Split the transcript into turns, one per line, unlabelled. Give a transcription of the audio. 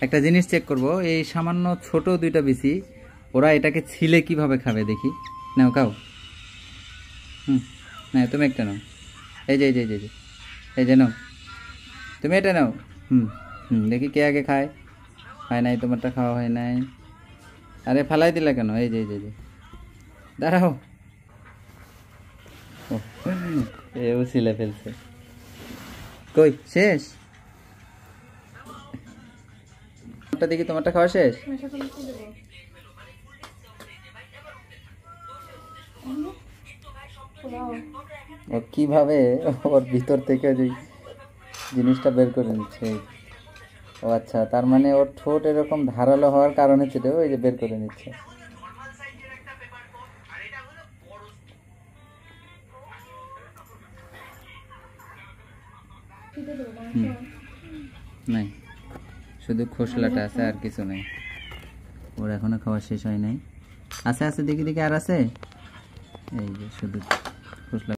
একটা জিনিস চেক করব, এই সামান্য ছোট দুইটা বিচি ওরা এটাকে ছিলে কিভাবে খাবে দেখি। নাও খাও। না তুমি একটা নাও, এই যে এই যে এই যে এই যে নাও, তুমি এটা নাও। দেখি কে আগে খায়। হয় নাই, তোমারটা খাওয়া হয় নাই। আরে ফালাই দিলা কেন? এই যে এই যে দাঁড়াও। এও ছিলে ফেলছে। কই শেষ? দেখি তোমারটা খাওয়া শেষ। ও কিভাবে ওর ভিতর থেকে যে জিনিসটা বের করে নিচ্ছে। ও আচ্ছা, তার মানে ওর ঠোঁট এরকম ধারালো হওয়ার কারণে ছিল ওই যে বের করে নিচ্ছে। নাই, শুধু খোসলাটা আছে, আর কিছু নেই। ওর এখনো খাওয়া শেষ হয় নাই। আছে আছে, দেখি দেখি আর আছে। এই যে শুধু খোসলা।